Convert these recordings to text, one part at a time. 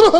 3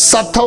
7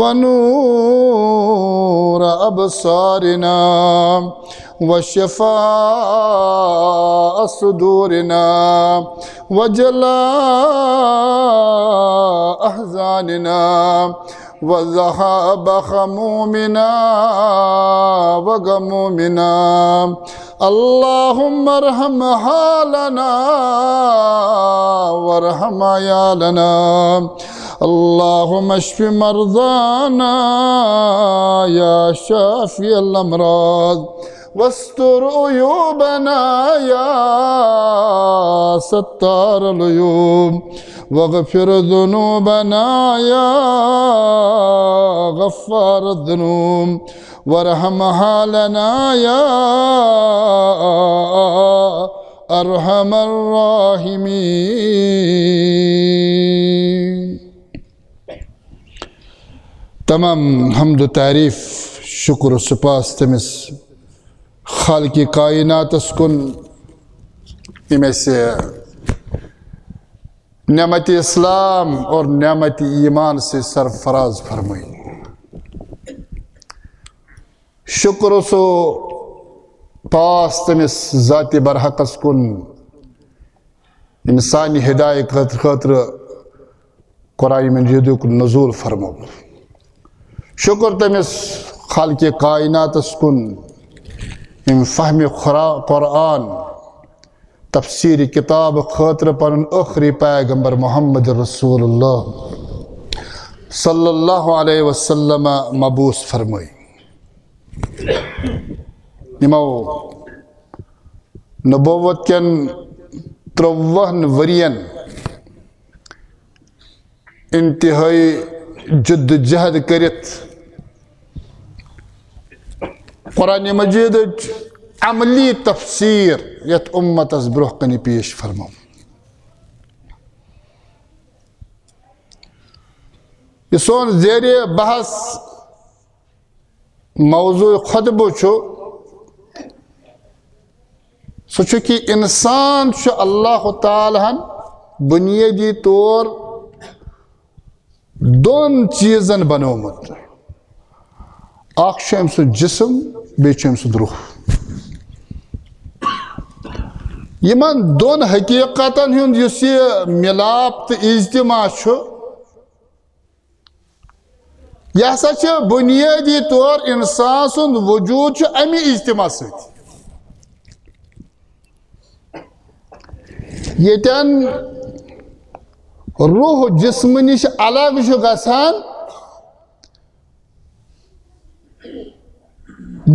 ونور أبصارنا وشفاء صدورنا وجلاء أحزاننا وذهاب خمومنا وغمومنا اللهم ارحم حالنا وارحم عيالنا اللهم اشف مرضانا يا شافي الأمراض واستر عيوبنا يا ستار العيوب واغفر ذنوبنا يا غفار الذنوب وارحم حالنا يا أرحم الراحمين. تمام حمد و تعریف شکر و سپاس تمس خالق کائنات کن یمیں سے نعمت اسلام اور نعمت ایمان سے سرفراز فرمائی. شکر سو پاس تمس ذات برحقس کن انسانی ہدایت خاطر قرآن مجید کو نزول فرمو. شکر تمس خالق کائنات کن فہم قرآن تفسیر کتاب خاطر پن آخری پیغمبر محمد رسول اللہ صلی اللہ علیہ وسلم مبعوث فرمائی. نمو نبوت کن 53 ورین انتہائی جد جہد کرت قرآن مجید عملی تفسیر یت امت از برہ کنی پیش فرمو. یہ سون زیر بحث موضوع خطبہ چھو سو کہ انسان چھو اللہ تعالیٰ بنیادی طور دون چیزن بنومت. اخ چھو امس جسم بیچ امس روح. یمن دون حقیقتن ہند یس یہ ملاپ تو اجتماع چھو یہ ہسا چھ بنیادی طور انسان سند وجود چھ امی اجتماع ست. یتن روح جسم نش الگ چھ گژھان.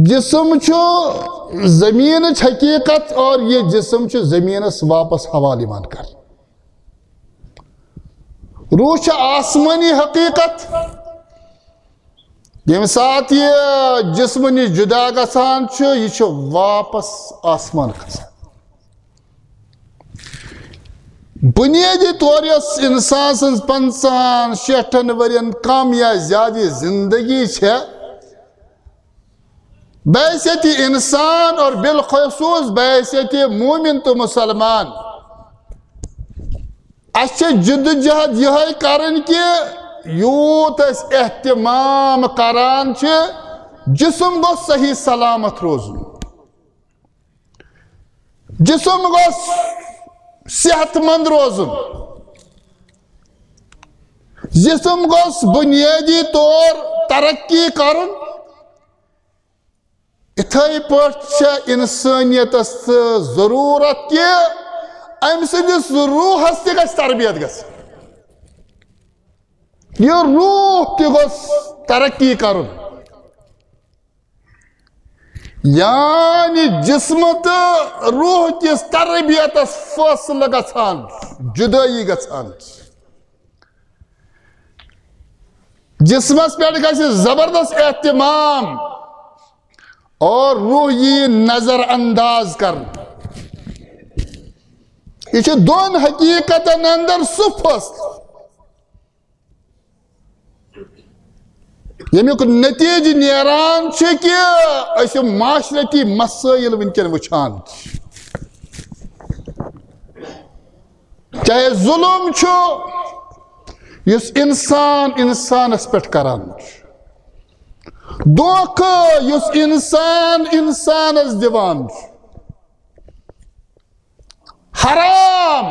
جسم چھو زمین حقیقت اور یہ جسم چھو زمین واپس حوالہ مان کر. روح چھ آسمانی حقیقت یم سات یہ جسم نش جدا گژھان چھ یہ چھ واپس آسمان کھسان. بنیادی طور یس انسان سن 50-60 ورین کم یا زیادہ زندگی چھ بحیثیت انسان اور بالخصوص بحیثیت مومن تو مسلمان اچھے جد جہد یہ کرن کہ یوت اس اہتمام کران چھے جسم گو صحیح سلامت روزن. جسم گو صحت مند روزن. جسم گو بنیادی طور ترقی کرن. اتھائی پاٹ انسانیت ضرورت کہ ام سندس روحس تہ گژھِ تربیت گژھِ. یہ روح تہ گوٚژھ ترقی کرن. یعنی جسم تو روح کس تربیتس فاصلہ گژھان جدائی گژھان. جسمس پہ گژھِ زبردست اہتمام اور روح یہ نظر انداز کر. یہ دون حقیقتن اندر سہ فاصلہ یمیک نتیج نیران کہ اس معاشرتی مسائل ونکن وچھان چاہے ظلم چھو یس انسان انسانس پہ کران دھوکہ یس انسان انسانس دیوان حرام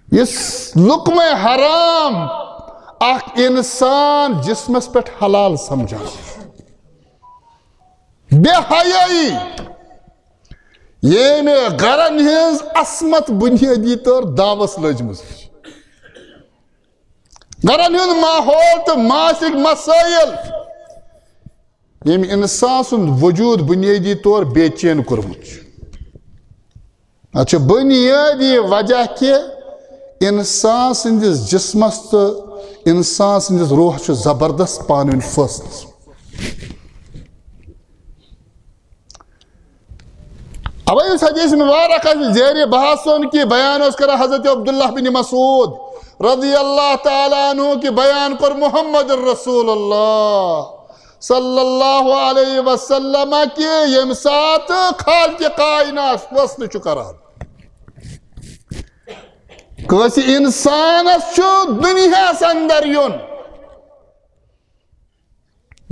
یس لقمہ حرام اخ انسان جسمس پہ حلال سمجھان بے حیائی یہ میں گرن ہز عصمت بنیادی طور دعوس لجمز گرن ہند ماحول تو معاشرک مسائل یم انسان سند وجود بنیادی طور بے چین کورمت اچھا بنیادی وجہ کہ انسان سندس جسمس تو انسان سندس روح چھ زبردست پانون فصل اوے اس حدیث مبارک زیر بحثن کی بیان اس کرا حضرت عبداللہ بن مسعود رضی اللہ تعالیٰ عنہ کی بیان کر محمد الرسول اللہ صلی اللہ علیہ وسلم کی یم سات خالق کائنات وصل چکران کسی انسان چھو دنیا سندر یون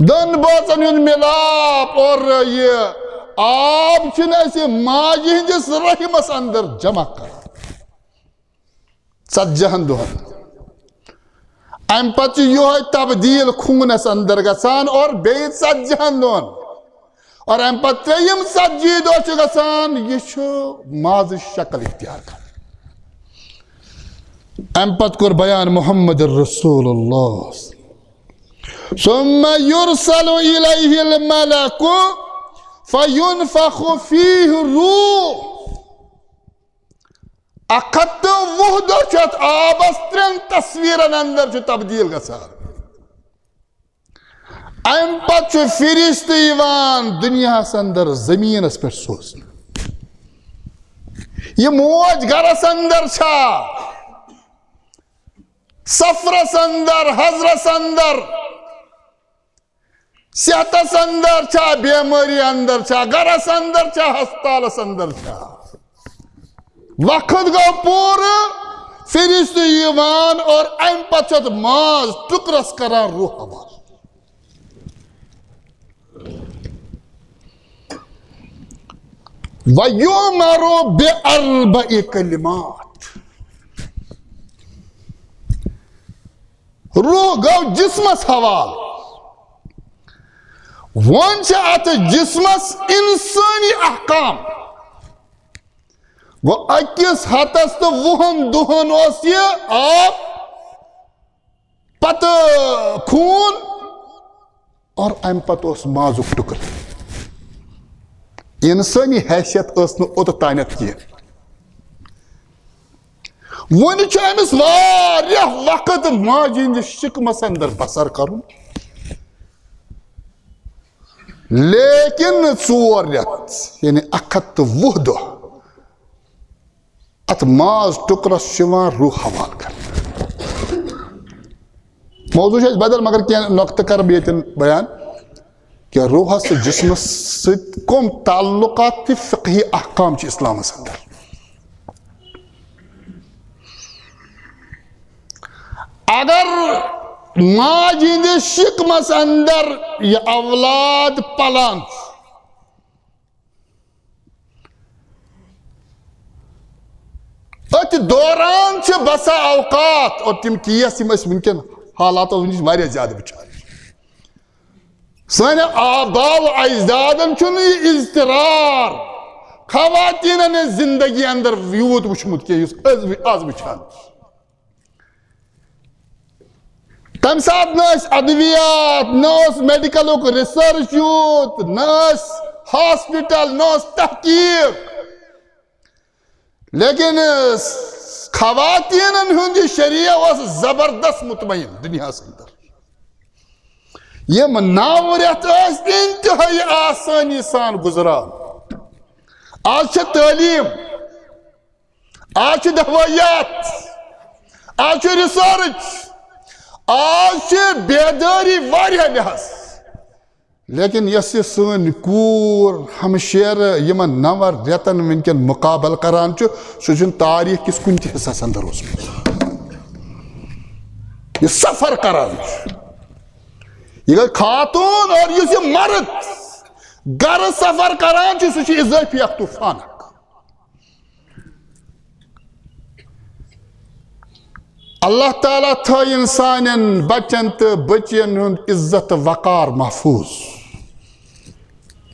دن بوزن یون ملاب اور یہ آب چھن ایسے ماجی جس رحمس اندر جمع کر سجہن دوہن ام پچ یہ تبدیل خونس اندر گسان اور بیت سجہن دوہن اور ام پچ تریم سجی دو چھ گسان یہ چھو ماضی شکل اختیار کر ام پت کر بیان محمد الرسول اللہ ثم يرسل إليه الملك فينفخ فيه الروح اکھت وحدہ چھت آبس ترین تصویرن اندر چھو تبدیل گسار ام پت چھو فرشت ایوان دنیا سندر زمین اس پر سوزن یہ موج گرس اندر چھا سفرس اندر حضرس اندر صحتس اندر چھا بیماری اندر چھا گرس اندر چھا ہسپتالس اندر چھا وقت گو پور فرشت ایمان اور ام پچھت ماز ٹکرس کران روح حوال وَيُؤْمَرُ بِأَرْبَعِ كَلِمَاتٍ روح گو جسمس حوال ون چھ ات جسمس انسانی احکام وہ اکیس ہاتس تو وہن دہن اس یہ آب پت خون اور ام پت اس مازک ٹکر انسانی حیثیت اس نو اوت تانیت کی ون چھ امس واریاہ وقت ماجین شکمس اندر بسر کرن لیکن ژور رٮ۪تھ یعنی 110 دۄہ ات ماز ٹکرس شوان روح حوال کر موضوع ہے بدل مگر کیا نقطہ کر بیتن بیان کہ روح سے جسم سے کم تعلقات تی فقہی احکام چی اسلام اندر اگر ماجند شکمس اندر یہ اولاد پلان ات دوران چھ بسا اوقات اور تم کیس تم اس ممکن حالات واریاہ زیادہ بچار سن آباء و اجدادن چھن اضطرار خواتین زندگی اندر یوت وچھمت کہ آز وچھان تم سات نس ادویات نس میڈیکل ریسرچ یوت نس ہاسپٹل نس تحقیق لیکن خواتین ہند شریعہ اس زبردست مطمئن دنیا اندر یہ 9 رٮ۪تھ انتہائی آسانی سان گزران آج چھ تعلیم آج چھ دوائیات آج چھ ریسرچ آج چھ بیداری واریاہ لحاظ لیکن یس یہ سن کور ہمشیر یمن 9 رٮ۪تن ونکن مقابل کران سہ تاریخ کس کن تہ حصس اندر یہ سفر کران یہ گئی خاتون اور یہ مرد گر سفر کران سہ اضافی اخ طوفان اللہ تعالیٰ تھو انسان بچن تو بچین ہند عزت وقار محفوظ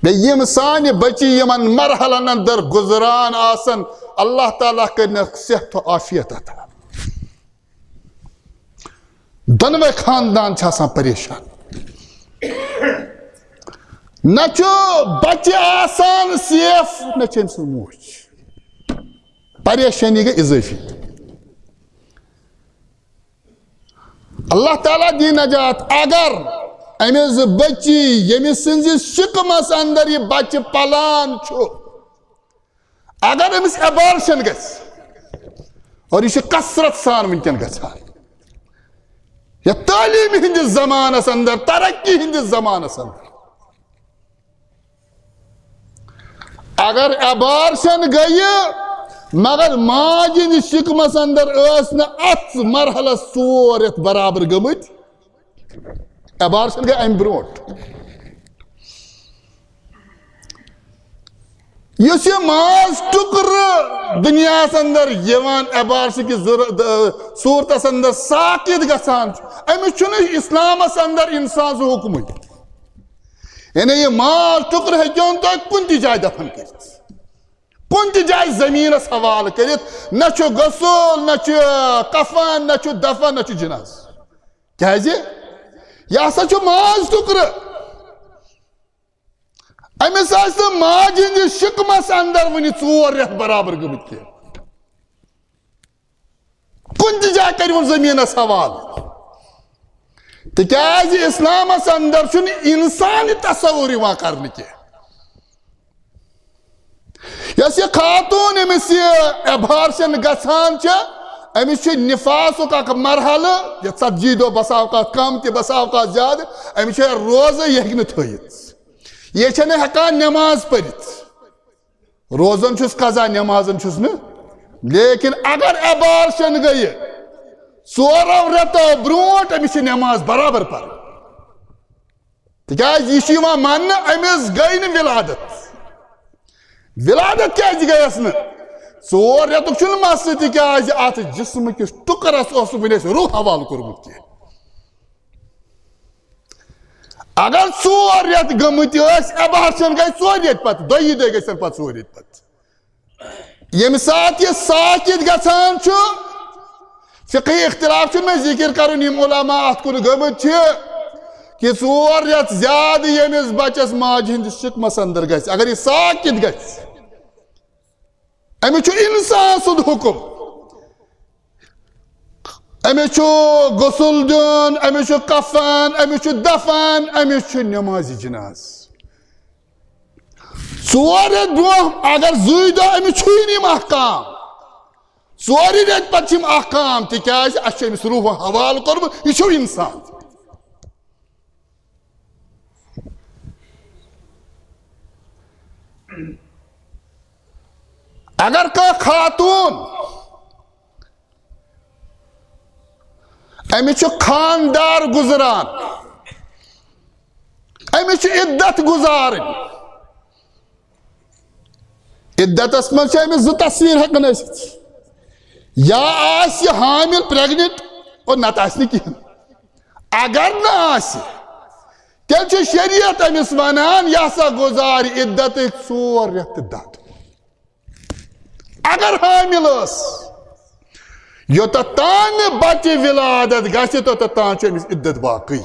یم سانہ بچی یمن مرحلن اندر گزران آسن اللہ تعالیٰ کرنک صحت و عافیت عطا دونوے خاندان آسان پریشان نہ بچہ آسان سیف نہ ام سن موج پریشانی گئی اضافی اللہ تعالیٰ دی نجات اگر امز بچی یمس سنزس شکمس اندر یہ بچہ پلان چھو اگر امس ابارشن گس اور یہ کثرت سان ونکن گژھان یا تعلیم ہندس زمانس اندر ترقی ہندس زمانس اندر اگر ابارشن گئی مگر ماج ہندس شکمس اندر اس نا ات مرحلہ 4 رٮ۪تھ برابر گمت ابارشن گئی ام بروٹ اس یہ ماز ٹکر دنیا اندر یوان ابارشن کی صورتس اندر ساکت گژھان امس چھنہ اسلامس اندر انسان سہ حکم یعنی یہ ماز ٹکر ہیکون تو کن تہ جائے دفن کرت کن تہ جائے زمینس حوالہ کرت نہ چھ غسل نہ چھ کفن نہ چھ دفن نہ چھ جناز کیازِ یہ ہسا چھ ماز ٹکر امس آس ماج ہندس شکمس اندر ونہ 4 رٮ۪تھ برابر گمت کی کن تہ جائے کرون زمینس حوالہ تکیازِ اسلامس اندر چھنہ انسانی تصور یوان کرنہ کی یس یہ خاتون امس یہ ابارشن گژھان امس نفاسک اخ مرحلہ یہ 40 دۄہ بسا اوقات کم تہ بسا اوقات زیادہ امس روزہ یہ ہیکہ تھٲیِتھ یہ چھنہ ہیکان نماز پرت روزن چھس قضا نمازن چھس نہ لیکن اگر ابارشن گئی 4 رٮ۪تو برونٹھ امس نماز برابر پر تکیاز یہ یوان ماننہ امس گئی نہ ولادت کیازِ گیس نہ 4 رٮ۪تُک چھُنہٕ مسلہٕ تکیازِ اتھ جسم کس ٹکرس اوس ونس روح حوالہ کورمت کی اگر 4 رٮ۪تھ گٔمٕتۍ ٲسۍ ابارشن گئی 4 رٮ۪تھ پتہٕ 2 دۄہ گژھن پتہٕ 4 رٮ۪تھ پتہٕ ییٚمہِ ساتہٕ یہِ ساکت گژھان چھُ فقہی اختلاف چھُنہٕ مےٚ ذکر کرُن یِم علماء اتھ کُن گٔمٕتۍ چھِ کہ 4 رٮ۪تھ زیادٕ ییٚمِس بچس ماجہِ ہٕنٛدِس شکمس اندر گژھِ اگر یہِ ساکت گژھِ امس چھُ انسان سُنٛد حکم امس چھُ غسل دیُن امس چھُ کفن امس چھُ دفن امس چھُ نماز جناز 4 رٮ۪تھ برونٛہہ اگر 2 دۄہ امس چھُے نہٕ یِم احکام 4 رٮ۪تھ پتہٕ چھِ یِم احکام تکیازِ اسہِ چھُ أمِس روح حوالہ کوٚرمُت یہِ چھُ انسان اگر کانٛہہ خاتون امس چھُ خاندار گزران امس چھُ عدت گزارٕنۍ عدتس منٛز چھِ امس 2 تصویر ہیکان ٲسِتھ یا آسہِ یہِ حامل پریگنٹ اور نتہٕ آسہِ نہٕ کِہیٖنۍ اگر نہٕ آسہِ تیٚلہِ چھُ شریعت امس ونان یہِ ہسا گزارِ عدتٕکۍ 4 رٮ۪تھ تہٕ 10 دۄہ اگر حامل ٲس یوٚتتھ تام نہٕ بچہِ ولادت گژھِ توٚتتھ تام چھُ أمِس عدت باقٕے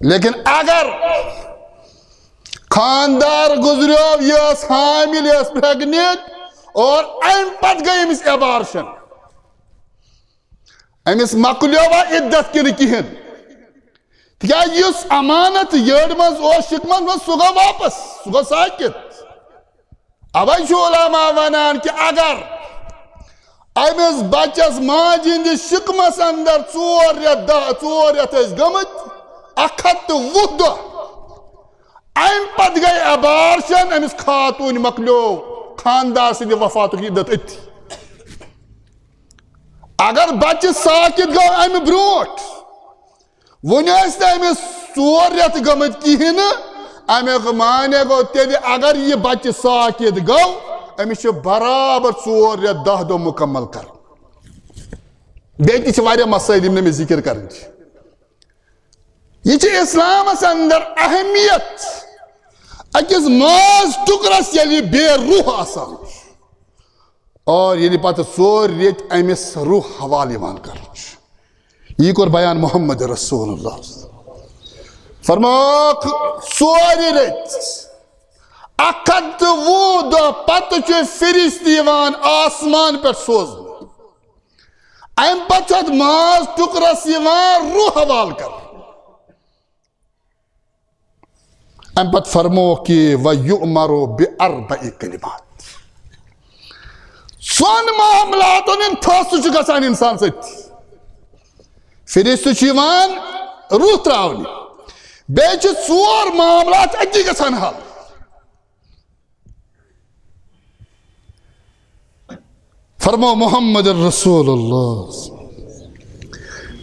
لیکن اگر خاندار گزریو یہ ٲس حامل یہ ٲس پریگنٹ اور امہِ پتہٕ گٔے أمِس ابارشن أمِس مۄکلیوا عدت کِنہٕ کِہیٖنۍ تِکیازِ یُس امانت یٔڈ منٛز اوس شِکمس منٛز سُہ گوٚو واپس سُہ گوٚو ساکت اوے چھُ علماء ونان کہ اگر امس بچس ماجہِ ہٕنٛدِس شِکمس اندر 4 رٮ۪تھ ٲسۍ گٔمٕتۍ 120 دۄہ امہِ پتہٕ گٔے ابارشن امس خاتون مۄکلیو خاندار سٕنٛدِ وفاتُک عدت أتھی اگر بچہ ساکت گو امہ بروٹ ون امس 4 رٮ۪تھ گٔمٕتۍ کِہیٖنۍ امیُک معنی گو تیٚلہِ اگر یہ بچہ ساکت گو امس چھِ برابر 4 رٮ۪تھ 10 دۄہ مکمل کرٕنۍ بیٚیہِ تہِ چھِ واریاہ مسائل یِم نہٕ مےٚ ذکر کرٕنۍ چھِ یہ چھِ اسلامس اندر اہمیت أکِس ماز ٹُکرس ییٚلہِ بے روح آسان اور ییٚلہِ پتہٕ 4 رٮ۪تۍ أمِس روح حوالہٕ یِوان کرنہٕ یہ کوٚر بیان محمد رسول اللہ فرمووُکھ 4 رٮ۪تۍ 120 دۄہ پتہٕ چھُ فرشتہٕ یِوان آسمان پٮ۪ٹھ سوزنہٕ امہِ پتہٕ چھُ اتھ ماز ٹُکرس یِوان روح حوالہٕ کرنہٕ امہِ پتہٕ فرمووُکھ کہ وَيُؤْمَرُ بِأَرْبَعِ کلمات ژۄن معاملاتن ہُنٛد فٲصلہٕ چھُ گژھان انسان سۭتۍ فرشتہٕ چھُ یِوان روح تراونہِ بیٚیہِ چھِ 4 معاملات أتی گژھان حل فرمو محمد الرسول اللہ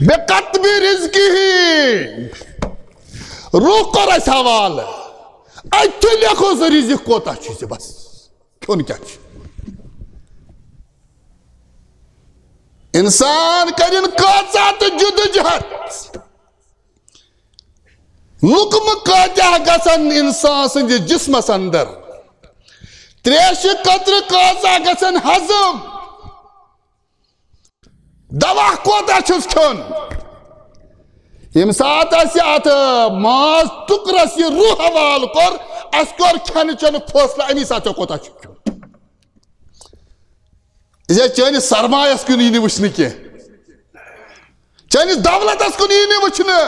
بِقَطْبِ رِزْقِهِ روح کوٚر اَسہِ حوالہٕ اتہِ لیکھو سُہ رِزق کوتاہ چھُ ژےٚ بس کھیوٚن کیٛاہ چھُ انسان کرن کۭژاہ تہٕ جدوجہد لُکمہٕ کۭتیاہ گژھن انسان سٕنٛدِس جسمس اندر تریشہِ قطرٕ کۭژاہ گژھن ہضم دوا کوتاہ چھُس کھیوٚن ییٚمہِ ساتہٕ اَسہِ اتھ ماز ٹُکرس یہِ روح حوالہٕ کوٚر اَسہِ کوٚر کھٮ۪نہٕ چٮ۪نُک فٲصلہٕ امی ساتہٕ ژےٚ کوتاہ چھُ کھیوٚن یہ چٲنِس سرمایس کُن یی نہٕ وٕچھنہٕ کینٛہہ چٲنِس دولتس کُن یی نہٕ وٕچھنہٕ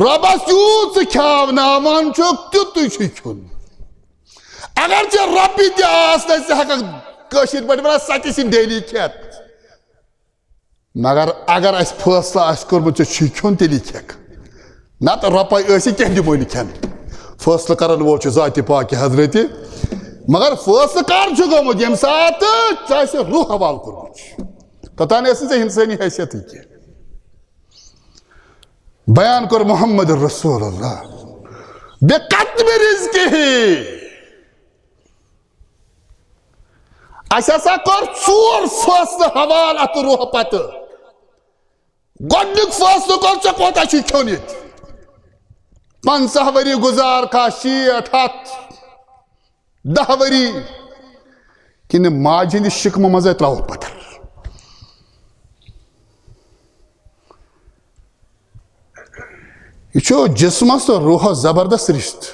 رۄبس یوٗت ژٕ کھیاوناوان چھُکھ تیُتُے چھُے کھیوٚن اگر ژےٚ رۄپیہِ تہِ آسنَے ژٕ ہٮ۪ککھ کٲشِر پٲٹھۍ ونان سۄ تہِ چھِ ڈیلی کھٮ۪تھ مگر اگر اَسہِ فٲصلہٕ آسہِ کوٚرمُت ژےٚ چھُے کھیوٚن تیٚلی کھٮ۪کھ نتہٕ رۄپے ٲسی کینٛہہ دِموے نہٕ کھٮ۪نہٕ فٲصلہٕ کرن وول چھُ ذاتِ پاکہِ حضرتِ مگر فٲصلہٕ کر چھُ گوٚمُت ییٚمہِ ساتہٕ ژےٚ آسہِ روح حوالہٕ کوٚرمُت توٚتانۍ ٲس نہٕ ژےٚ اِنسٲنی حیثیتٕے کینٛہہ بیان کوٚر محمد رسول اللہ بِقَطْبِ رِزْقِهِ اَسہِ ہسا کوٚر 4 فٲصلہٕ حوالہٕ اتھ روح پتہٕ گۄڈنیُک فٲصلہٕ کوٚر ژےٚ کوتاہ چھُے کھیوٚن ییٚتہِ 50 ؤری گُزار کھا 60 100 10 ؤری کِنہٕ ماجہِ ہِنٛدِ شِکمہٕ منٛزے تراوَکھ پتھر یہ چھُ جسمس تہٕ روحس زبردست رشتہٕ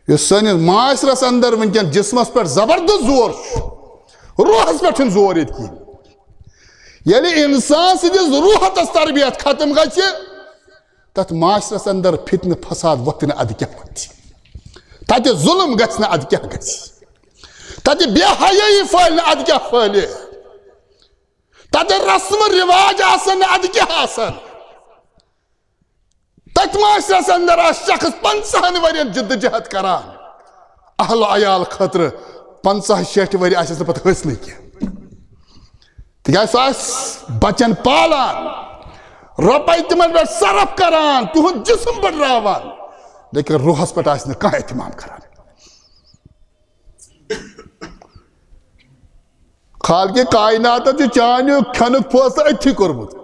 یُس سٲنِس معاشرس اندر ونکٮ۪ن جسمس پٮ۪ٹھ زبردست زور چھُ روحس پٮ۪ٹھ چھُنہٕ زور ییٚتہِ کِہیٖنۍ ییٚلہِ انسان سٕنٛدِس روحس تربیت ختم گژھِ تتھ معاشرس اندر فتنہٕ فساد وۄتھِ نہٕ ادٕ کیٛاہ وۄتھِ تتہِ ظُلم گژھِ نہٕ ادٕ کیٛاہ گژھِ تتہِ بے حیٲیی پھٔہلہِ نہٕ ادٕ کیٛاہ پھٔہلہِ تتہِ رسمہٕ رِواج آسن نہٕ ادٕ کیٛاہ آسن تتھ معاشرس اندر آسہِ شخص 50 ؤرین جدوجہد کران اہل عیال خٲطرٕ 50-60 ؤری آسٮ۪س نہٕ پتہٕ حٲصلٕے کینٛہہ تِکیٛازِ سُہ آسہِ بچن پالان رۄپے تِمن پٮ۪ٹھ صرف کران تِہُنٛد جسم بٔڑراوان لیکن روحس پٮ۪ٹھ آسہِ نہٕ کانٛہہ احتمام کران خالقِ کائناتن چھُ چانیُک کھٮ۪نُک فٲصلہٕ أتھی کوٚرمُت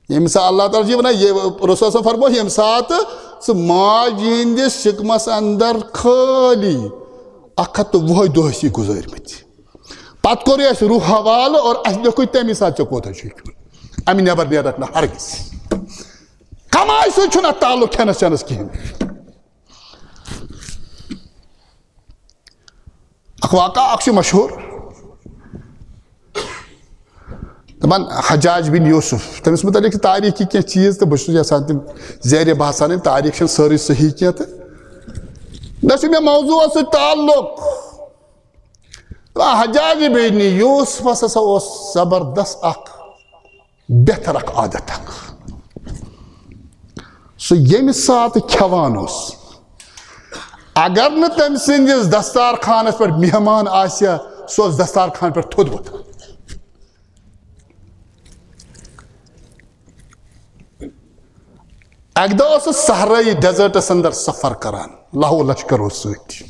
ییٚمہِ ساتہٕ اللہ تعالیٰ چھُ ونان رسول صٲب فرموو ییٚمہِ ساتہٕ ژٕ ماجہِ ہِنٛدِس شِکمس اندر خٲلی 120 دۄہ ٲسی گُزٲرمٕتۍ پتہٕ کوٚرُے اَسہِ روح حوالہٕ اور اَسہِ لیوٚکھُے تمی ساتہٕ ژےٚ کوتاہ چھُے کھیوٚن امہِ نٮ۪بر نیرکھ نہٕ ہرگز کماے سۭتۍ چھُنہٕ اتھ تعلُق کھٮ۪نس چٮ۪نس کِہیٖنۍ اکھ واقعہ اکھ چھُ مشہوٗر دپان حجاج بن یوسف تٔمِس متعلق چھِ تاریٖخی کینٛہہ چیٖز تہٕ بہٕ چھُس یژھان تِم زیرِ باسان تاریٖخ چھنہٕ سٲرٕے صحیح کینٛہہ تہٕ نہ چھُ مےٚ موضوٗعس سۭتۍ تعلُق حجاج بن یوسفس ہسا اوس زبردست اکھ بہتر اکھ عادت اکھ سُہ ییٚمہِ ساتہٕ کھٮ۪وان اوس اگر نہٕ تٔمۍ سٕنٛدِس دستار خانس پٮ۪ٹھ مہمان آسہِ سُہ اوس دستار خان پٮ۪ٹھ تھوٚد وۄتھان اک دۄہ اوس صحرائی ڈیزرٹس اندر سفر کران لاہو لشکر اوس سۭتۍ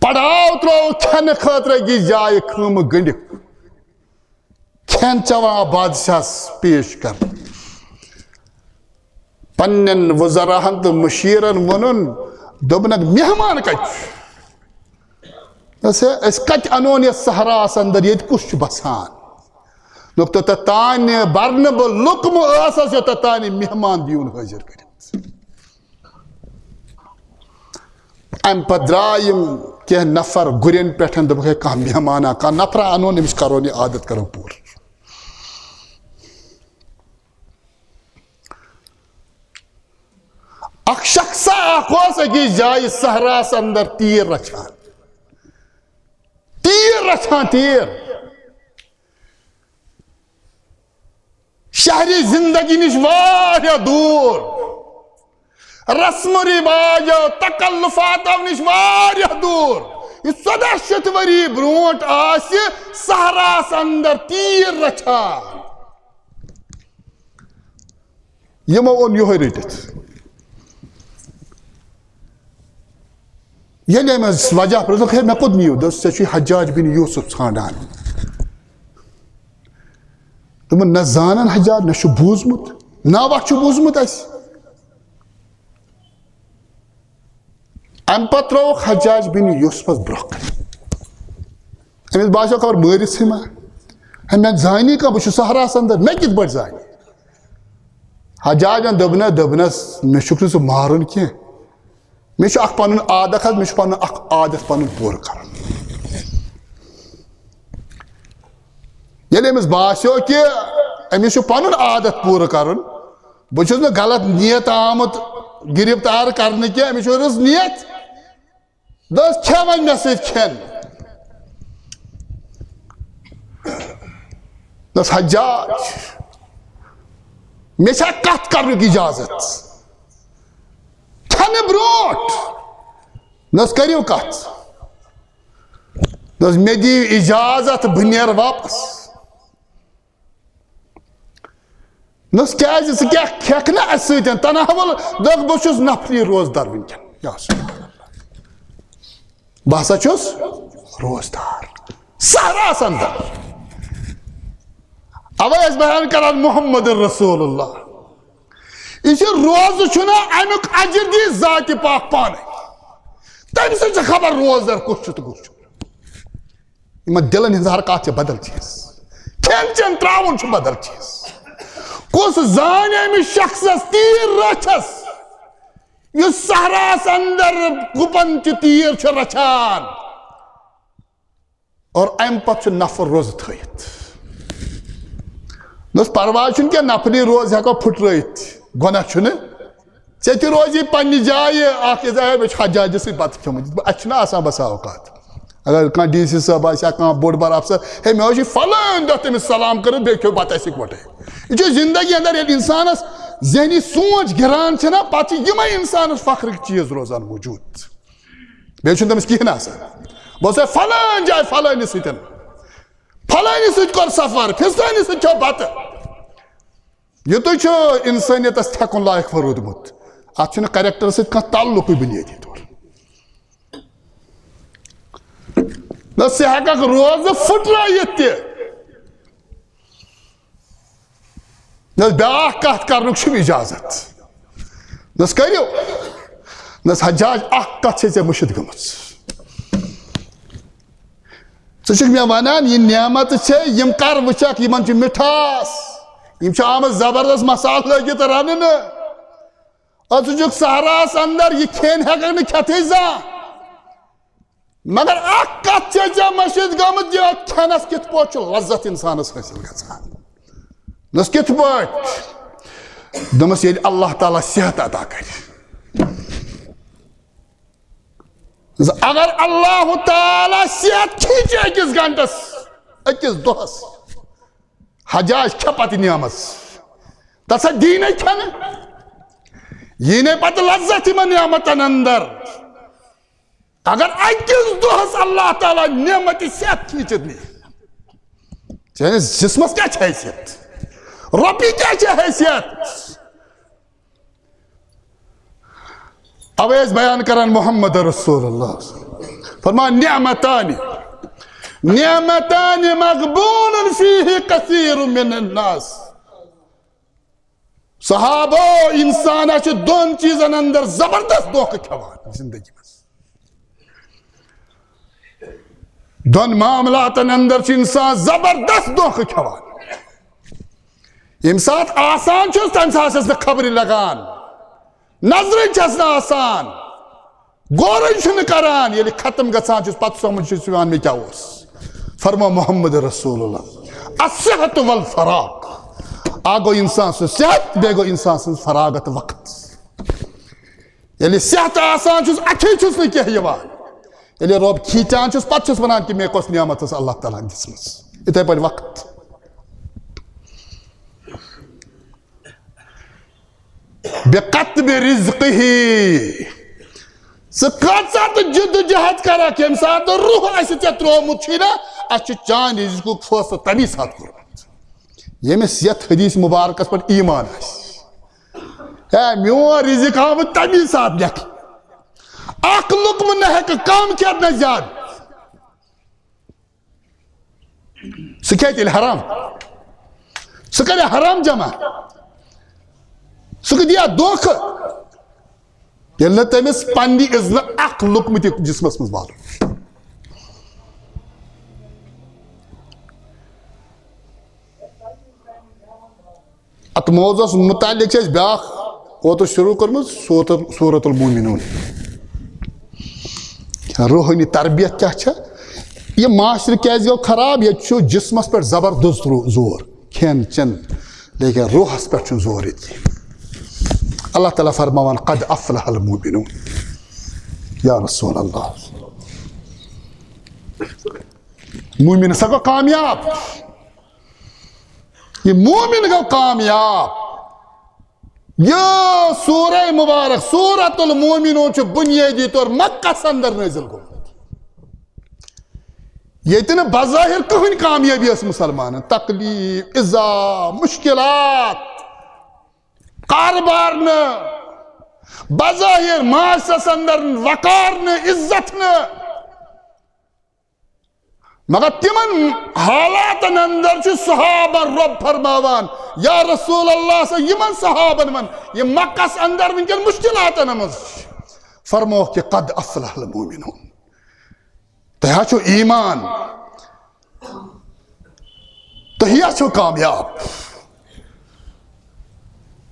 پڑاو ترٛوو کھٮ۪نہٕ خٲطرٕ أکِس جایہِ خۭمہٕ گٔنڈِتھ کھٮ۪ن چٮ۪وان بادشاہس پیش کرنہٕ پننٮ۪ن وزراہن تہٕ مشیرن ووٚنُن دوٚپنکھ مہمان کتہِ چھُ أسۍ کتہِ انون یتھ صحراہس اندر ییٚتہِ کُس چھُ بسان دوٚپ توٚتتھ تانۍ برنہٕ بہٕ لُکمہٕ ٲسس یوٚتتھ تانۍ مہمان دیُن حٲضر کٔرِتھ امہِ پتہٕ درٛاے یِم کینٛہہ نفر گُرٮ۪ن پٮ۪ٹھ دوٚپُکھ ہے کانٛہہ مہمانا کانٛہہ نفرا انون أمِس کرون یہِ عادت کرو پوٗرٕ اکھ شخصا اکھ اوس أکِس جایہِ صحراہس اندر تیٖر رچھان تیٖر شہری زندگی نش واریاہ دوٗر رسم و رواجو تکلفاتو نش واریاہ دوٗر یہِ 1400 ؤری برونٛٹھ آسہِ صحراہس اندر تیٖر رچھان یِمو اوٚن یِہوے رٔٹِتھ ییٚلہِ أمِس وجہ پرٛژھُکھ ہے مےٚ کوٚت نِیِو دوٚپُس ژےٚ چھُے حجاج بن یوٗسف ژھانڈان دوٚپُن نہ زانن حجاج نہ چھُ بوٗزمُت ناوا چھُ بوٗزمُت اَسہِ امہِ پتہٕ ترٛووُکھ حجاج بن یوٗسفس برٛونٛہہ کنہِ أمِس باسیو خبر مٲرِتھٕے ما ہے مےٚ زانی کانٛہہ بہٕ چھُس صحراہس اندر مےٚ کِتھ پٲٹھۍ زانہِ حجاجن دوٚپنس مےٚ چھُکھ نہٕ ژٕ مارُن کینٛہہ مےٚ چھُ اکھ پنُن عادت حظ مےٚ چھُ پنُن اکھ عادت پنُن پوٗرٕ کرُن ییٚلہِ أمِس باسیو کہِ أمِس چھُ پنُن عادت پوٗرٕ کرُن بہٕ چھُس نہٕ غلط نیت آمُت گِرفتار کرنہٕ کینٛہہ أمِس چھُ رٕژ نیت دوٚپُس کھےٚ وۄنۍ مےٚ سۭتۍ کھٮ۪ن دوٚپُس حجاج مےٚ چھا کتھ کرنُک اِجازت کھٮ۪نہٕ برونٛٹھ دوٚپُس کٔرِو کتھ دوٚپُس مےٚ دِیِو اِجازت بہٕ نیرٕ واپس دوٚپُس کیٛازِ ژٕ کیٛاہ کھٮ۪کھ نہ اسہِ سۭتۍ تناول دوٚپُکھ بہٕ چھُس نفری روزدار وٕنکٮ۪ن یا بہٕ ہسا چھُس روزدار صحراہس اندر اوے ٲسۍ بیان کران محمد رسول اللہ یہِ چھُ روزٕ چھُنہ امیُک اجر دی ذاتِ پاک پانے تمہِ سۭتۍ چھِ خبر روزدار کُس چھُ تہٕ کُس چھُ یِمن دلن ہٕنٛز حرکات چھِ بدل چیٖز کھٮ۪ن چٮ۪ن تراوُن چھُ بدل چیٖز کُس زانہِ أمِس شخصس تیٖر رچھس یُس صحراہس اندر گُپن چہِ تیٖر چھُ رچھان اور امہِ پتہٕ چھُ نفر روزٕ تھٲیِتھ دوٚپُس پرواے چھُنہٕ کینٛہہ نفری روزٕ ہٮ۪کو پھٕٹرٲیِتھ گۄناہ چھُنہٕ ژےٚ تہِ روزی پننہِ جایہِ اکھ ہے مےٚ چھُ حجاجس سۭتۍ بتہٕ کھیوٚمُت اسہِ چھُنہ آسان بسا اوقات اگر کانٛہہ ڈی سی صٲب آسہِ یا کانٛہہ بوٚڑ بار افسر ہے مےٚ حظ چھُ فلٲنۍ دۄہ تٔمِس سلام کٔرِتھ بیٚیہِ کھیوٚو بتہٕ اسہِ اِکوٹے یہِ چھُ زندگی اندر ییٚلہِ انسانس ذہنی سونٛچ گِران چھِنہ پتہٕ چھِ یِمے انسانس فخرٕکۍ چیٖز روزان موٗجوٗد بیٚیہِ چھُنہٕ تٔمِس کِہیٖنۍ آسان بہٕ اوسے فلٲنۍ جایہِ فلٲنِس سۭتۍ فلٲنِس سۭتۍ کوٚر سفر فِستٲنِس سۭتۍ کھیوٚو بتہٕ یُتُے چھُ انسٲنیتس تھٮ۪کُن لایق روٗدمُت اتھ چھُنہٕ کریکٹرس سۭتۍ کانٛہہ تعلُقٕے بُنیٲدی طور دوٚپُس ژٕ ہٮ۪ککھ روزٕ پھٕٹرٲیِتھ تہِ دوٚپُس بیٛاکھ کتھ کرنُک چھُم اِجازت دوٚپُس کٔرِو دوٚپُس حجاج اکھ کتھ چھے ژےٚ مٔشِتھ گٔمٕژ ژٕ چھُکھ مےٚ ونان یہِ نعمتہٕ چھے یِم کر وٕچھکھ یِمن چھُ مِٹھاس یِم چھِ آمٕژ زبردست مسالہٕ لٲگِتھ رننہٕ اور ژٕ چھُکھ صحراہس اندر یہِ کھٮ۪ن ہٮ۪ککھ نہٕ کھٮ۪تھٕے زانٛہہ مگر اکھ کتھ چھے ژےٚ مٔشِتھ گٔمٕژ یہِ کھٮ۪نس کِتھ پٲٹھۍ چھُ لذت انسانس حٲصِل گژھان دوٚپُس کِتھ پٲٹھۍ دوٚپمَس ییٚلہِ اللہ تعالیٰ صحت عطا کرِ اگر اللہ تعالیٰ صحت کھینچہِ أکِس گنٹس أکِس دۄہس حجاج کھےٚ پتہٕ نعمت تتھ سا دیٖنے کھٮ۪نہٕ یی نے پتہٕ لذت یِمن نعمتن اندر اگر أکِس دۄہس اللہ تعالیٰ نعمتِ صحت کھینچِتھ نی چٲنِس جسمس کیٛاہ چھِ حیثیت رۄپیہِ کیٛاہ چھِ حیثیت اوے ٲسۍ بیان کران محمد رسول اللہ فرمان نعمتان مغبون فیہ کثیر من الناس صحابو انسانا چھِ دۄن چیٖزن اندر زبردست دھوکہٕ کھٮ۪وان زندگی منٛز دۄن معاملاتن اندر چھُ انسان زبردست دھوکہٕ کھٮ۪وان ییٚمہِ ساتہٕ آسان چھُس تمہِ ساتہٕ چھَس نہٕ خبرِ لگان نظرٕے چھَس نہٕ آسان غورٕے چھُنہٕ کران ییٚلہِ ختم گژھان چھُس پتہٕ سمجھ چھُس یِوان مےٚ کیٛاہ اوس فرمو محمد رسول اللہ الصحت والفراغ اکھ گوٚو انسان سُنٛد صحت بیٚیہِ گوٚو انسان سٕنٛز فراغت وقت ییٚلہِ صحت آسان چھُس اَتھے چھُس نہٕ کینٛہہ یِوان ییٚلہِ رۄب کھیٖچان چھُس پتہٕ چھُس ونان کہِ مےٚ کۄس نعمت ٲس اللہ تعالیٰ ہن دِژمٕژ یِتھے پٲٹھۍ وقت بِقَطْبِ رِزْقِهِ ژٕ کۭژاہ تہٕ جِدوجہد کرکھ ییٚمہِ ساتہٕ روح آسہِ ژےٚ ترٛوومُت چھُے نا اَسہِ چھُ چانہِ رِزقُک فٲصلہٕ تمی ساتہٕ کوٚرمُت ییٚمِس یتھ حدیث مبارکس پٮ۪ٹھ ایمان آسہِ ہے میون رِزق آمُت تمی ساتہٕ لیکھنہٕ اکھ لُقمہٕ نہ ہیٚکہِ کم کھٮ۪تھ نہ زیادٕ سُہ کھیٚیہِ تیٚلہِ حرام سُہ کرِ حرام جمع سُہ دِیا دھوکہٕ ییٚلہِ نہٕ تٔمِس پننہِ اِذنہٕ اکھ لُقمہٕ تہِ جسمس منٛز والُن اتھ موضوعس متعلق چھِ أسۍ بیٛاکھ اوترٕ شروٗع کٔرمٕژ سورۃ المومنوٗن روحٲنی تربیت کیٛاہ چھےٚ یہِ معاشرٕ کیٛازِ گوٚو خراب ییٚتہِ چھُ جسمس پٮ۪ٹھ زبردست زور کھٮ۪ن چٮ۪ن لیکن روحس پٮ۪ٹھ چھُنہٕ زور ییٚتہِ اللہ تعالیٰ فرماوان قد افلح المومنون یا رسول اللہ مومن ہسا گوٚو کامیاب یہ مومن گوٚو کامیاب یہ سورہ مبارک سورۃ المومنون چھُ بنیٲدی طور مکہس اندر نٲزِل گوٚمُت ییٚتہِ نہٕ بظاہر کٕہٕنۍ کامیٲبی ٲس مُسلمانن تکلیٖف اِزا مُشکلات کاربار نہٕ بظاہر معاشرس اندر وقار نہٕ عزت نہٕ مگر تمن حالاتن اندر چھُ صحابن رۄب فرماوان یا رسول اللہ یمن صحابن من یہ مکہس اندر ونکٮ۪ن مشکلاتن منٛز فرموکھ کہ قد افلح المومنون تۄہہِ چھُ ایمان تُہۍ چھُو کامیاب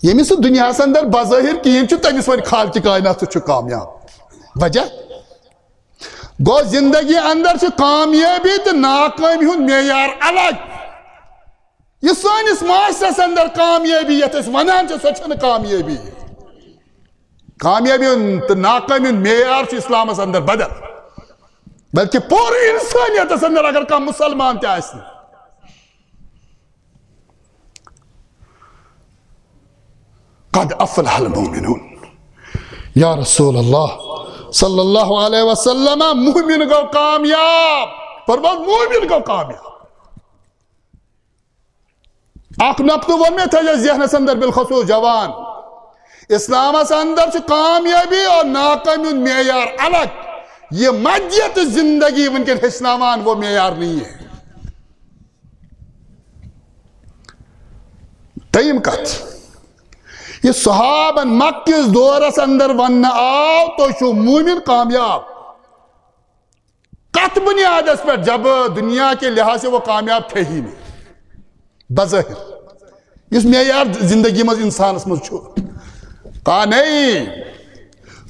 ییٚمِس نہٕ دُنیاہس اندر بظٲہر کِہیٖنۍ چھُ تٔمِس وَنہِ خالقہِ کائنات ژٕ چھُکھ کامیاب وجہ گوٚو زندگی اندر چھِ کامیٲبی تہٕ ناکٲمی ہُنٛد معیار الگ یہ سٲنِس معاشرس اندر کامیٲبی یتھ أسۍ ونان چھِ سۄ چھنہٕ کامیٲبی کامیٲبی ہُنٛد تہٕ ناکٲمی ہُنٛد معیار چھُ اسلامس اندر بدل بلکہ پوٗرٕ انسٲنیتس اندر اگر کانٛہہ مُسلمان تہِ آسہِ نہٕ قد افلح المومنون یا رسول اللہ صلی اللہ علیہ وسلم مومن گوٚو کامیاب فرماو مومن گوٚو کامیاب اکھ نقطہٕ ووٚن مےٚ تھٲیزِ ذہنس اندر بالخصوص جوان اسلامس اندر چھِ کامیٲبی اور ناکٲمی ہُنٛد معیار الگ یہ مدیت زندگی ونکٮ۪ن ہیٚچھناوان وہ معیار نہیں ہے دوٚیِم کتھ یہ صحابن مکِس دورس اندر ون آو تُہۍ چھُو مومن کامیاب کتھ بنیادس پٮ۪ٹھ جب دنیا کے لحاظ سے وہ کامیاب تھے ہی نہیں بظاہر یُس معیار زندگی منٛز انسانس منٛز چھُ کہا نہیں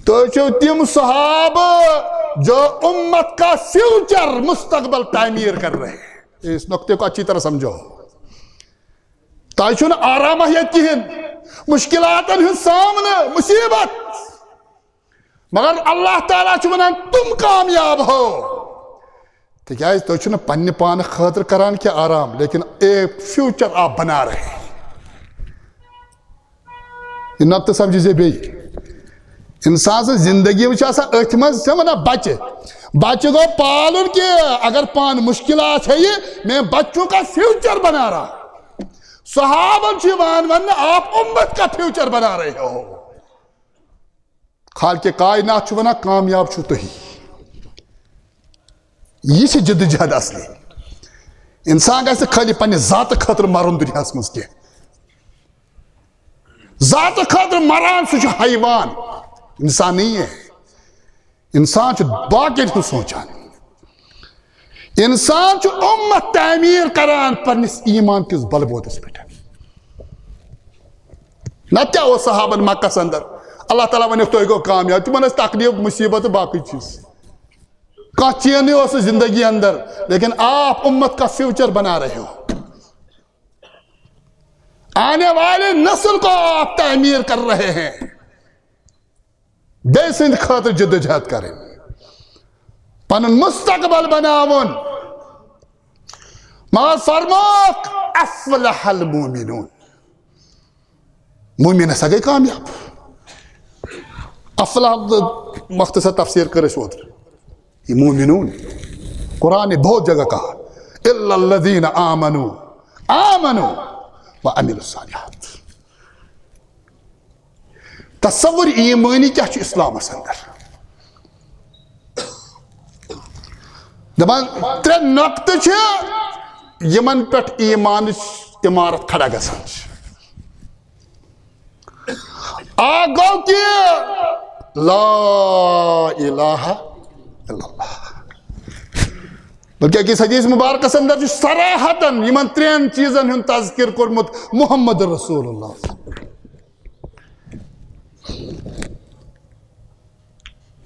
تُہۍ چھِو تِم صحابہٕ جو امت کا فیوچر مستقبل تعمیر کر رہے ہیں اس نقطے کو اچھی طرح سمجھو تۄہہِ چھُنہٕ آرامہ ییٚتہِ کِہیٖنۍ مشکلاتن ہُنٛد سامنہٕ مصیبت مگر اللہ تعالیٰ چھُ ونان تم کامیاب ہو تِکیٛازِ تُہۍ چھِنہٕ پننہِ پانہٕ خٲطرٕ کران کینٛہہ آرام لیکن ایک فیوچر آپ بنا رہے ہیں یہ نقطہٕ سمجھزِ بیٚیہِ انسان سٕنٛز زندگی منٛز چھِ آسان أتھۍ منٛز چھِ ونان بچہِ بچہِ گوٚو پالُن کہِ اگر پانہٕ مشکلات ہے یہ میں بچوں کا فیوچر بنا رہا صحابہ چیوان ون آپ امت کا فیوچر بنا رہے ہو. خالق کائنات چھو ونان کامیاب چھو تو ہی. یہ سے جد جہد اصلی. انسان گیسے خالی پنی ذات خاطر مرن دنیا مز کی. ذات خاطر مران سو حیوان. انسان نہیں ہے. انسان چھو باقی ہوں سوچان. انسان چھو امت تعمیر کران پنس ایمان کس بل بودس پہ. نہ کیا وہ صحابن مکہ اندر اللہ تعالیٰ ونیک تو گو کامیاب تمہن تکلیف مصیبت باقی چیز کا چینی ہو زندگی اندر لیکن آپ امت کا فیوچر بنا رہے ہو. آنے والے نسل کو آپ تعمیر کر رہے ہیں. بے سند خاطر جدوجہد کریں پن مستقبل بناون. مگر فرماک افلح المومنون. مومن ہسا گئی کامیاب. افلاح مختصر تفسیر کرے سوتر یہ مومنون قرآن نے بہت جگہ کہا الا الذین آمنوا وعملوا الصالحات. تصور ایمانی کیا چھو اسلام اندر دبان ترے نقط چھے یمن پٹ ایمان عمارت کھڑا گسان. آگو کی لا الہ الا اللہ. بلکہ کس حدیث مبارک اندر جو صراحتاً یمن ترین چیزن ہن تذکر کرمت محمد رسول اللہ.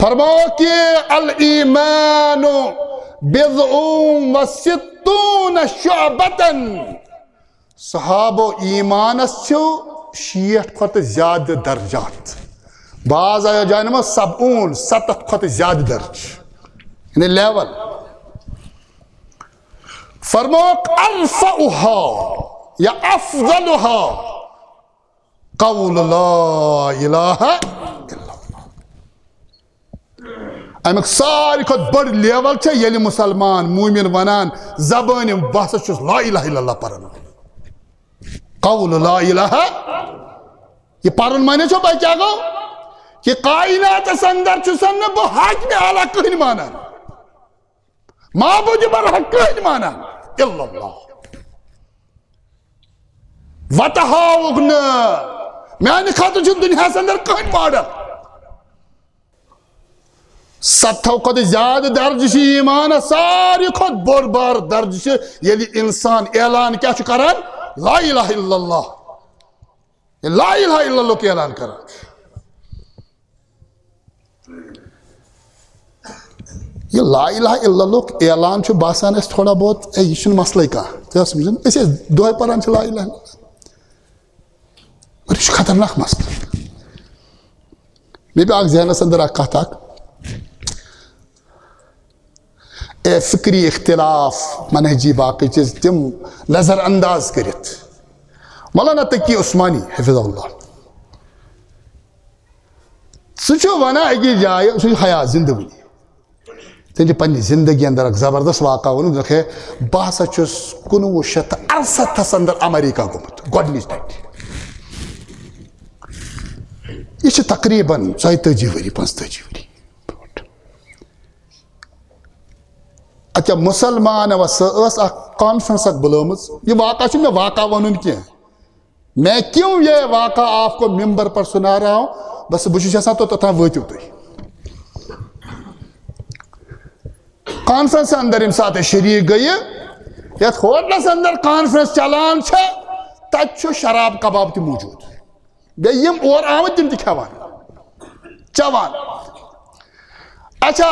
فرماؤ کہ الایمان بضع و ستون شعبتاً. صحابہ ایمان چھو 60 کھت زیادہ درجات. بعض آیا جانما 70 کھت زیادہ درج یعنی لیول. فرموک ارفعها یا افضلها قول لا الہ الا اللہ. امیک ساری کھت بڑ لیول چھے یلی مسلمان مومن ونان زبان بحث چھس لا الہ الا اللہ پرن. قول لا الہ یہ پرن مانے چھو بھائی کیا گو کہ کائنات اندر چھسن بو حق میں اعلیٰ کہیں مانا معبود برحق کہیں مانا الا اللہ. وطہاؤگن میں خاطر چھو دنیا سے اندر کہیں ماڈل 70 کھت زیادہ درج چھ ایمان ساری کھت بڑ بار درج چھ یلی انسان اعلان کیا چھ کران لا الہ الا اللہ. لا الہ الا اللہ کی اعلان کران. یہ لا الہ الا اللہ اعلان چھو باسان اس تھوڑا بہت یہ چھن مسئلہ کا تو سمجھن اسے دوہے پران چھ لا الہ الا اللہ اور یہ خطرناک مسئلہ. میں بھی آگ ذہنس اندر آگ کہتا اے فکری اختلاف منہجی باقی چیز تم نظر انداز کرت. مولانا تقی عثمانی حفظ اللہ سچو ونا اگی جائے سچو حیات زندگی تین پنی زندگی اندر ایک زبردست واقعہ ونو دکھے باسا چس 1968 اندر امریکہ گمت گوڈنیچ ٹائٹ. یہ تقریباً 40 وری 45 وری. اچھا مسلمان اس کانفرنس اک بلومز. یہ واقعہ چھو میں واقعہ ونن کیا میں کیوں یہ واقعہ آپ کو ممبر پر سنا رہا ہوں بس بچوش ایسا تو تتھا ویتیو تو ہی کانفرنس اندر امسات شریک گئی یا ہوٹلس اندر کانفرنس چلان چھے تج چھو شراب کباب تی موجود بیئی یم اور آمد تم تی کھوان چوان. اچھا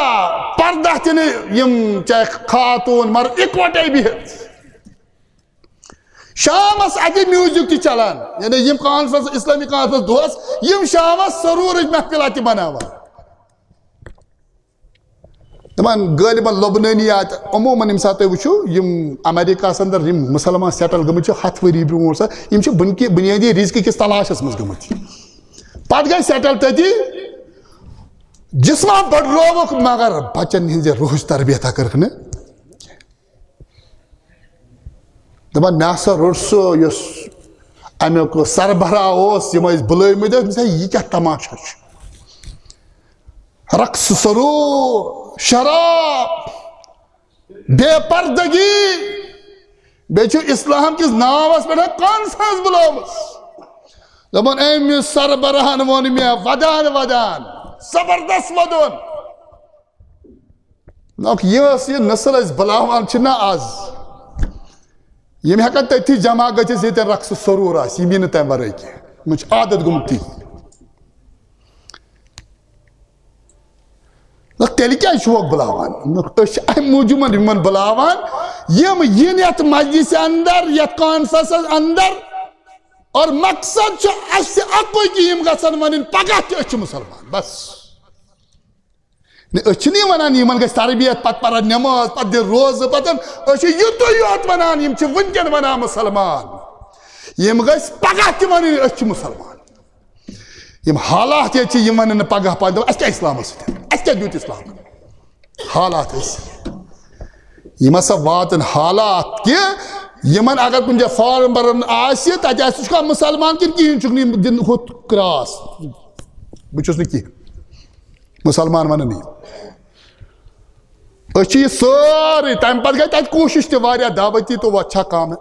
پردہ تینے یم چاہے خاتون مرد اکوٹے بھی ہے شامس اکی میوزک تی چلان یعنی یم کانفرنس اسلامی کانفرنس دوست یم شامس سرورج محفلاتی بناوا. دمان غالباً لبنانیات عموماً امساتے وچھو یم امریکہ سندر یم مسلمان سیٹل گمت چھو 7 وری برون سا یم چھو بنیادی رزق کس تلاش اس مز گمت پات گئی سیٹل تتی جسمان بڑھ روک مگر بچن ہنزے روح تربیتہ کرکنے دمان میاسا روڑسو یس امیک سربراہ یم بلمت یہ کیا تماشا رقص سرور شراب بے پردگی بیچو اسلام کس ناوس پہ کانفرنس بلومس دپان امس سربراہن وون مے ودان ودان زبردست ودن یہ نسل اس بلاوان چھنا آز یم ہیکن تتھی جمع گژھِتھ ییٚتٮ۪ن رقص سرور آسہِ یم یی نہٕ تمہِ ورٲے کینٛہہ یمن چھُ عادت گوٚمُت تی تیٚلہِ کیٛازِ چھِ ہوکھ بُلاوان أسۍ چھِ امہِ موٗجوٗب یِمن بُلاوان یم یِن یتھ مجلس اندر یتھ کانفرنسس اندر اور مقصد چھُ اسہِ اکُے کہِ یم گژھن ونٕنۍ پگاہ تہِ أسۍ چھِ مُسلمان بس أسۍ چھِنہٕ یہِ ونان یمن گژھِ تربیت پتہٕ پرن نٮ۪ماز پتہٕ دِن روزٕ پتہٕ أسۍ چھِ یُتُے یوت ونان یم چھِ وٕنکٮ۪ن ونان مُسلمان یم گژھِ پگاہ تہِ ونٕنۍ أسۍ چھِ مُسلمان یم حالات ییٚتہِ چھِ یم ونن نہٕ پگاہ پتہٕ اَسہِ کیٛاہ اسلامس سۭتۍ اَسہِ کیٛاہ دیُت اسلام حالات ٲسۍ یم ہسا واتن حالات کہِ یمن اگر کُنہِ جایہِ فارم برن آسہِ تتہِ آسہِ سُہ چھُ کانٛہہ مُسلمان کِنہٕ کِہیٖنۍ چھُکھ نہٕ دِن ہُتھ کراس بہٕ چھُس نہٕ کِہیٖنۍ مُسلمان ونن نہٕ أسۍ چھِ یہِ سٲرٕے تمہِ پتہٕ گٔے تتہِ کوٗشش تہِ واریاہ دعوتی تہٕ وۄنۍ چھا کامہِ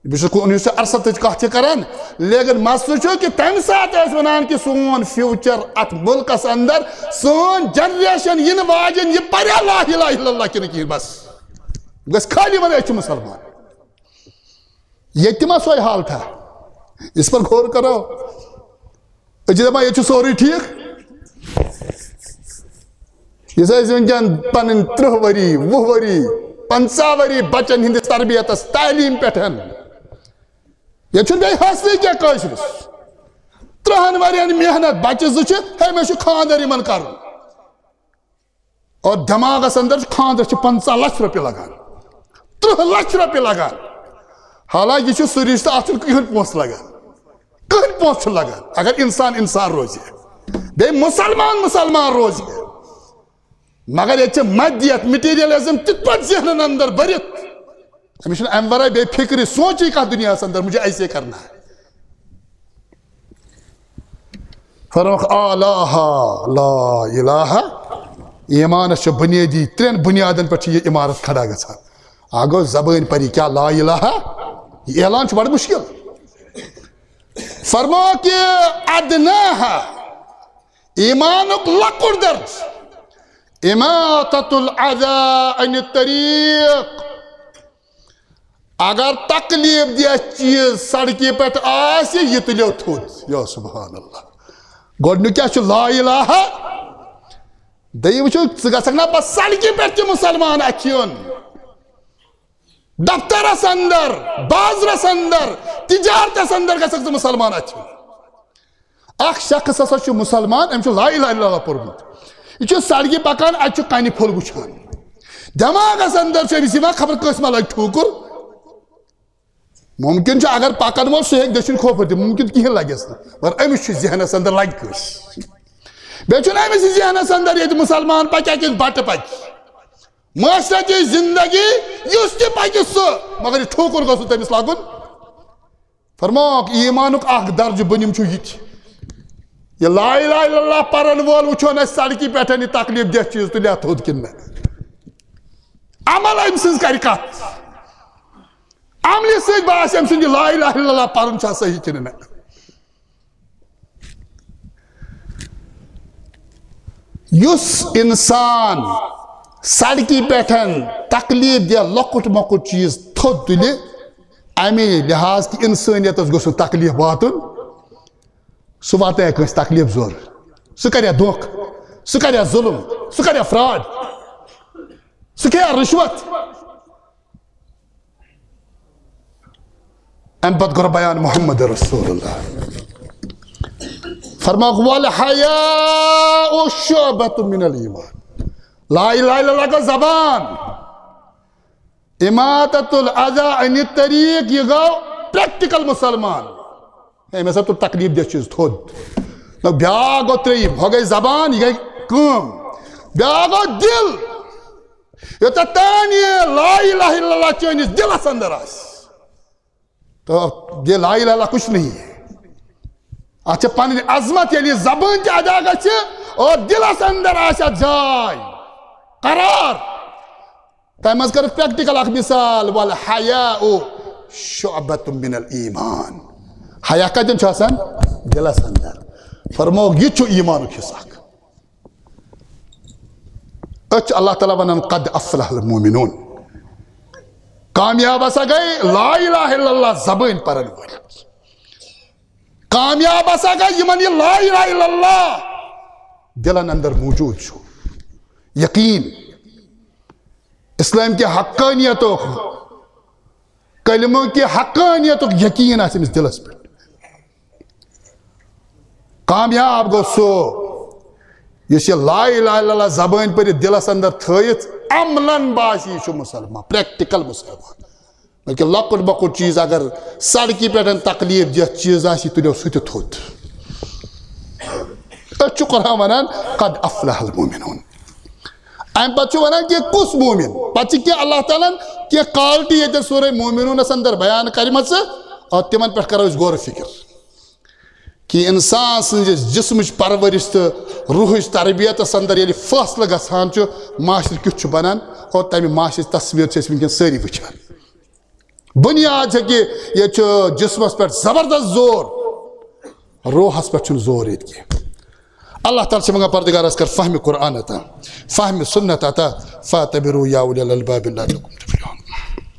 بہٕ چھُس 1968 کتھ چھِ کران لیکن مسلہٕ چھُ کہِ تمہِ ساتہٕ ٲسۍ ونان کہِ سون فیوٗچر اتھ مُلکس اندر سٲنۍ جنریشن یِنہٕ واجٮ۪ن یہِ پریا لا اِلہَ اِلَّا اللہ کِنہٕ کِہیٖنۍ بس گژھِ خالی ونٕنۍ أسۍ چھِ مُسلمان ییٚتہِ ما سۄے حالتھا یِژھ پر غور کرو أسۍ چھِ دپان ییٚتہِ چھُ سورُے ٹھیٖک یُس أسۍ وٕنکٮ۪ن پنٕنۍ 30 ؤری 20 ؤری 50 ؤری بچن ہٕنٛدِس تربیتس تعلیٖم پٮ۪ٹھ ییٚتہِ چھُنہٕ بیٚیہِ حٲصلٕے کینٛہہ کٲشرِس 30 ؤرین محنت بچہِ زٕ چھِ ہے مےٚ چھُ خانٛدر یِمن کرُن اور دٮ۪ماغس اندر خانٛدرس چھِ 50 لچھ رۄپیہِ لگان 30 لچھ رۄپیہِ لگان حالانکہِ یہِ چھُ سُہ رِشتہٕ اتھ چھُنہٕ کٕہٕنۍ پونٛسہٕ لگان کٕہٕنۍ پونٛسہٕ چھُنہٕ لگان اگر انسان روزِ بیٚیہِ مُسلمان روزِ مگر ییٚتہِ چھِ مدیت مٹیٖریلزم تِتھ پٲٹھۍ ذہنن اندر بٔرِتھ أمِس چھُنہٕ امہِ ورٲے بیٚیہِ فِکرِ سونٛچٕے کتھ دُنیاہس اندر مجھے ایسے کرنا ہے فرموکھ آلہا لا الہ ایمانس چھِ بُنیٲدی 3 بُنیادن پٮ۪ٹھ چھِ یہِ عمارت کھڑا گژھان اکھ گوٚو زبٲنۍ پری کیٛاہ لا الہ یہِ اعلان چھُ بڑٕ مُشکل فرموکھ کہِ ادناہا ایمانُک لۄکُٹ درج اماطۃ الاذى عن الطریق اگر تکلیف دہ چیز سڑکہِ پٮ۪ٹھ آسہِ یہِ تُلِو تھوٚد یا سبحان اللہ گۄڈنیُک کیٛاہ چھُ لا الہ دوٚیِم چھُ ژٕ گژھکھ نا پتہٕ سڑکہِ پٮ۪ٹھ تہِ مُسلمان اَتھِ یُن دفترس اندر بازرس اندر تجارتس اندر گژھکھ ژٕ مُسلمان اَتھِ یُن اکھ شخص ہسا چھُ مُسلمان أمۍ چھُ لا الہ الا اللہ پوٚرمُت یہ چھُ سڑکہِ پکان اتہِ چھُ کنہِ پھوٚل وٕچھان دٮ۪ماغس اندر چھُ أمِس یِوان خبر کٲنٛسہِ ما لگہِ ٹھوٗکُر ممکن چھُ اگر پکان وول سُہ ہیٚکہِ دٔچھُن کھوفر تہِ ممکن کِہیٖنۍ لگٮ۪س نہٕ مگر أمِس چھُ ذہنس اندر لگہِ کٲنٛسہِ بیٚیہِ چھُنہٕ أمِس ذہنس اندر ییٚتہِ مُسلمان پکہِ کِنہٕ بٹہٕ پکہِ معاشرتی زندگی یُس تہِ پکہِ سُہ مگر یہِ ٹھوٗکُر گوٚژھ نہٕ تٔمِس لگُن فرموکھ ایمانُک اکھ درجہٕ بٔنِم چھُ یہِ تہِ یہ لا الہ الا اللہ پرن وول وٕچھون أسۍ سڑکہِ پٮ۪ٹھ یہِ تکلیف دہ چیٖز تُلہِ اَتھ تھوٚد کِنہٕ نہ عمل أمۍ سٕنٛز کرِ کتھ عملہِ سۭتۍ باسہِ أمۍ سُنٛد یہِ لا الہ الا اللہ پرُن چھا صحیح کِنہٕ نہ یُس انسان سڑکہِ پٮ۪ٹھ تکلیف دہ لۄکُٹ مۄکُٹ چیٖز تھوٚد تُلہِ امے لحاظ کہِ انسٲنیتس گوٚژھ نہٕ تکلیف واتُن سُہ واتنایا کٲنٛسہِ تکلیف زور سُہ کریا دھوکہٕ سُہ کریا ظُلم سُہ کریا فراڈ سُہ کھیٚیا رِشوت امہِ پتہٕ کوٚر بیان محمد رسول اللہ فرموکھ والحیاء شعبۃ من الایمان لا الہ الا اللہ کا زبان اماطۃ الاذى عن الطریق یہ گوٚو پریکٹیکل مسلمان أمۍ ہسا تُل تکلیف دہ چیٖز تھوٚد بیٛاکھ گوٚو ترٛیٚیِم ہۄ گٔے زبان یہِ گٔے کٲم بیٛاکھ گوٚو دِل یوٚتتھ تانۍ یہِ لا الہ الا اللہ چٲنِس دِلس اندر آسہِ تو یہ لا الہ الا اللہ کچھ نہیں ہے اچھا پنن عظمت یعنی زبان تی ادا گژھِ اور دلس اندر آسیا جاے قرار تمہ مز کر پریکٹیکل اخ مثال والحیاء شعبۃ من الایمان حیا کتن چھ آسان دلس اندر فرمو یہ چھ ایمانک حصہ اچھ اللہ تعالیٰ ونان قد افلح المومنون کامیاب ہسا گئی لا الہ الا اللہ زبان پرن وول کامیاب ہسا گئی یمن یہ لا الہ الا اللہ دلن اندر موجود چھو یقین اسلام کی حقانیتوں کلموں کی حقانیتوں یقین آس امس دلس پہ کامیاب گو سو یہ لا الہ الا اللہ زبان پر دلس اندر تھیت عملاً باسی چھو مسلمان پریکٹیکل مسلمان بلکہ لکٹ بکٹ چیز اگر سڑکی پہ تکلیف دہ چیز آسی تلیو سہ تہ تھوت اچھ قرآن ونان قد افلح المومنون ام پتہ ونان کہ کس مومن پتہ کہ اللہ تعالیٰ کہ کوالٹی یہ سورہ مومنونس اندر بیان کرمچ اور تمن پہ کرو غور و فکر کہ انسان سنجس جسمچ پرورش تو روحچ تربیت اندر یعنی فاصلہ گژھان معاشر کیُتھ چھُ بنان اور تمہ معاشرچ تصویر چھِ أسۍ وٕنکٮ۪ن سٲری وٕچھان بنیاد ہے کہ یہ جسمس پہ زبردست زور روحس پہ زور یہ کی اللہ تعالیٰ سے منگا پردگارس کر فہم قرآن عطا فہم سنت عطا فاتبروا یا اولی الالباب لعلکم تفلحون